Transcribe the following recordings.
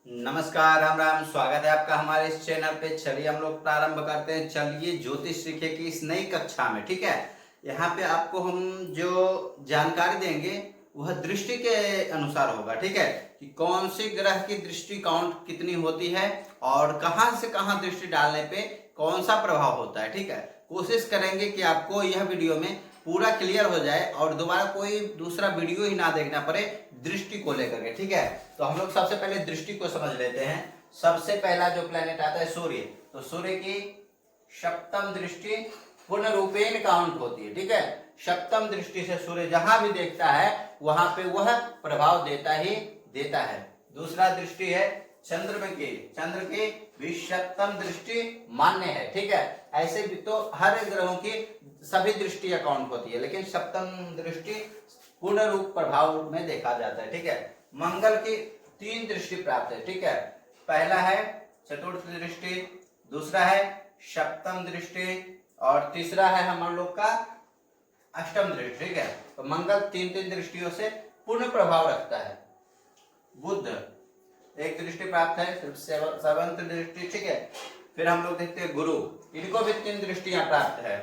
नमस्कार, राम राम। स्वागत है आपका हमारे इस चैनल पे। चलिए हम लोग प्रारंभ करते हैं। चलिए ज्योतिष सीखे की इस नई कक्षा में, ठीक है। यहाँ पे आपको हम जो जानकारी देंगे वह दृष्टि के अनुसार होगा, ठीक है, कि कौन से ग्रह की दृष्टि काउंट कितनी होती है और कहाँ से कहाँ दृष्टि डालने पे कौन सा प्रभाव होता है, ठीक है। कोशिश करेंगे कि आपको यह वीडियो में पूरा क्लियर हो जाए और दोबारा कोई दूसरा वीडियो ही ना देखना पड़े दृष्टि को लेकर के, ठीक है। तो हम लोग सबसे पहले दृष्टि को समझ लेते हैं। सबसे पहला जो प्लेनेट आता है सूर्य, तो सूर्य की सप्तम दृष्टि पूर्ण रूपेण काउंट होती है, ठीक है। सप्तम दृष्टि से सूर्य जहां भी देखता है वहां पे वह प्रभाव देता ही देता है। दूसरा दृष्टि है चंद्र की भी सप्तम दृष्टि मान्य है, ठीक है। ऐसे भी तो हर ग्रहों की सभी दृष्टि अकाउंट होती है, लेकिन सप्तम दृष्टि पूर्ण रूप प्रभाव में देखा जाता है, ठीक है। मंगल की 3 दृष्टि प्राप्त है, ठीक है। पहला है चतुर्थ दृष्टि, दूसरा है सप्तम दृष्टि और तीसरा है हम लोग का अष्टम दृष्टि, ठीक है। तो मंगल 3 दृष्टियों से पूर्ण प्रभाव रखता है। बुध 1 दृष्टि प्राप्त है, सिर्फ 7th दृष्टि, ठीक है। फिर हम लोग देखते हैं गुरु, इनको भी 3 दृष्टियां प्राप्त है।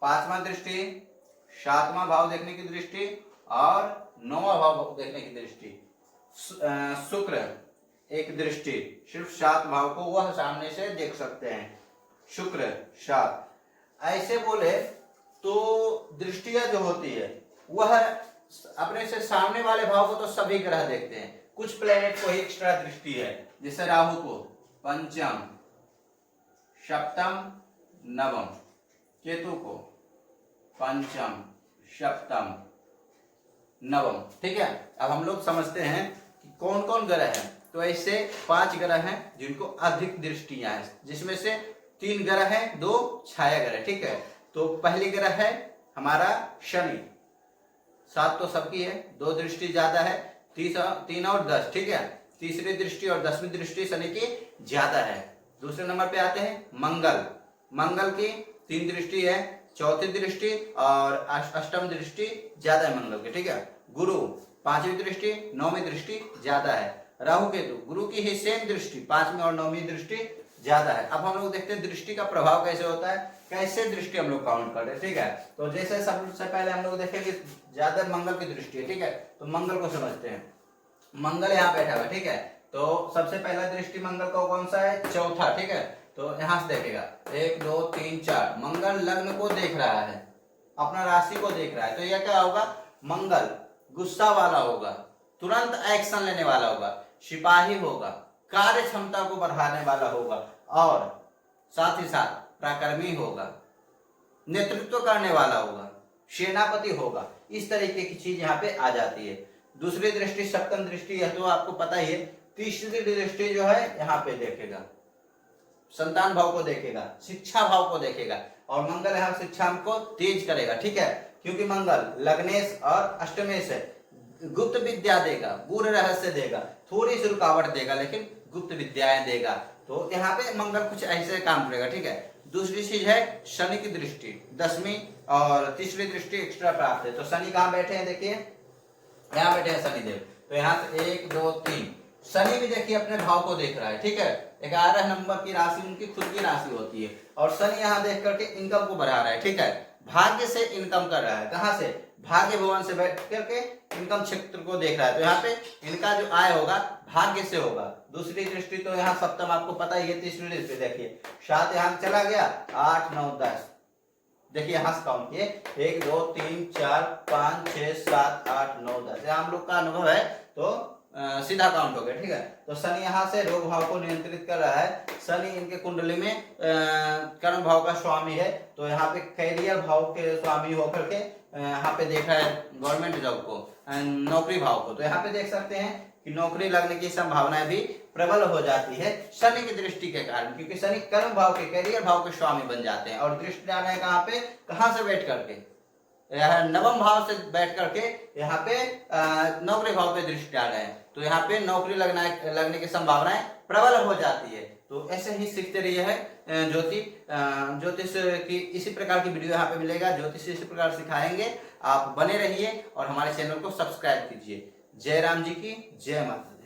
5वां दृष्टि, 7वां भाव देखने की दृष्टि और 9वां भाव देखने की दृष्टि। शुक्र 1 दृष्टि, सिर्फ 7 भाव को वह सामने से देख सकते हैं। शुक्र 7। ऐसे बोले तो दृष्टियां जो होती है वह अपने से सामने वाले भाव को तो सभी ग्रह देखते हैं, कुछ प्लेनेट को ही एक्स्ट्रा दृष्टि है। जैसे राहु को पंचम, सप्तम, नवम, केतु को पंचम, सप्तम, नवम, ठीक है। अब हम लोग समझते हैं कि कौन कौन ग्रह हैं। तो ऐसे 5 ग्रह हैं जिनको अधिक दृष्टियां हैं, जिसमें से 3 ग्रह हैं, 2 छाया ग्रह, ठीक है। तो पहली ग्रह है हमारा शनि, 7 तो सबकी है, 2 दृष्टि ज्यादा है, 3 और 10, ठीक है। तीसरी दृष्टि और 10वीं दृष्टि शनि की ज्यादा है। दूसरे नंबर पे आते हैं मंगल की 3 दृष्टि है, 4थी दृष्टि और अष्टम दृष्टि ज्यादा है मंगल की, ठीक है। गुरु 5वीं दृष्टि, 9वीं दृष्टि ज्यादा है। राहु केतु गुरु की ही सेम दृष्टि, 5वीं और 9वीं दृष्टि ज्यादा है। अब हम लोग देखते हैं दृष्टि का प्रभाव कैसे होता है, कैसे दृष्टि हम लोग काउंट करते हैं, ठीक है। तो जैसे सबसे पहले हम लोग देखेंगे ज्यादा मंगल की दृष्टि है, ठीक है। तो मंगल को समझते हैं। मंगल यहाँ बैठा हुआ, ठीक है। तो सबसे पहला दृष्टि मंगल का कौन सा है, 4था, ठीक है। तो यहां से देखेगा 1 2 3 4, मंगल लग्न को देख रहा है, अपना राशि को देख रहा है। तो यह क्या होगा, मंगल गुस्सा वाला होगा, तुरंत एक्शन लेने वाला होगा, सिपाही होगा, कार्य क्षमता को बढ़ाने वाला होगा और साथ ही साथ पराक्रमी होगा, नेतृत्व करने वाला होगा, सेनापति होगा। इस तरीके की चीज यहाँ पे आ जाती है। दूसरी दृष्टि सप्तम दृष्टि है, तो आपको पता ही है। तीसरी दृष्टि जो है यहाँ पे देखेगा, संतान भाव को देखेगा, शिक्षा भाव को देखेगा और मंगल यहाँ शिक्षा को तेज करेगा, ठीक है। क्योंकि मंगल लग्नेश और अष्टमेश है, गुप्त विद्या देगा, गूढ़ रहस्य देगा, थोड़ी सी रुकावट देगा लेकिन गुप्त विद्याएं देगा। तो यहाँ पे मंगल कुछ ऐसे काम करेगा, ठीक है। दूसरी चीज है शनि की दृष्टि, 10वीं और तीसरी दृष्टि एक्स्ट्रा प्राप्त है। तो शनि कहाँ बैठे हैं, देखिए यहाँ बैठे हैं शनिदेव। तो यहाँ से 1 2 3, शनि भी देखिए अपने भाव को देख रहा है, ठीक है। 11 नंबर की राशि उनकी खुद की राशि होती है और शनि यहाँ देख करके इनकम को बढ़ा रहा है, ठीक है। भाग्य से इनकम कर रहा है, कहाँ से, भाग्य भवन से बैठ करके इनकम क्षेत्र को देख रहा है। तो यहाँ पे इनका जो आय होगा भाग्य से होगा। दूसरी दृष्टि तो यहाँ सप्तम आपको पता ही है। तीसरी दृष्टि देखिए 7 यहाँ चला गया, 8 9 10, देखिए यहाँ से काउंट किए 1 2 3 4 5 6 7 8 9 10, हम लोग का अनुभव है तो सीधा काउंट हो गया, ठीक है। तो शनि यहाँ से रोग भाव को नियंत्रित कर रहा है। शनि इनके कुंडली में कर्म भाव का स्वामी है, तो यहाँ पे कैरियर भाव के स्वामी होकर के यहाँ पे देख रहा है गवर्नमेंट जॉब को, नौकरी भाव को। तो यहाँ पे देख सकते हैं कि नौकरी लगने की संभावनाएं भी प्रबल हो जाती है शनि की दृष्टि के कारण, क्योंकि शनि कर्म भाव के, कैरियर भाव के स्वामी बन जाते हैं। और दृष्टि डालना है कहाँ पे, कहाँ से बैठ करके, नवम भाव से बैठ करके यहाँ पे नौकरी भाव पे दृष्टि डाल रहे हैं। तो यहाँ पे नौकरी लगने की संभावनाएं प्रबल हो जाती है। तो ऐसे ही सीखते रहिए है ज्योतिष की इसी प्रकार की वीडियो यहाँ पे मिलेगा। ज्योतिष इसी प्रकार सिखाएंगे, आप बने रहिए और हमारे चैनल को सब्सक्राइब कीजिए। जय राम जी की जय माता।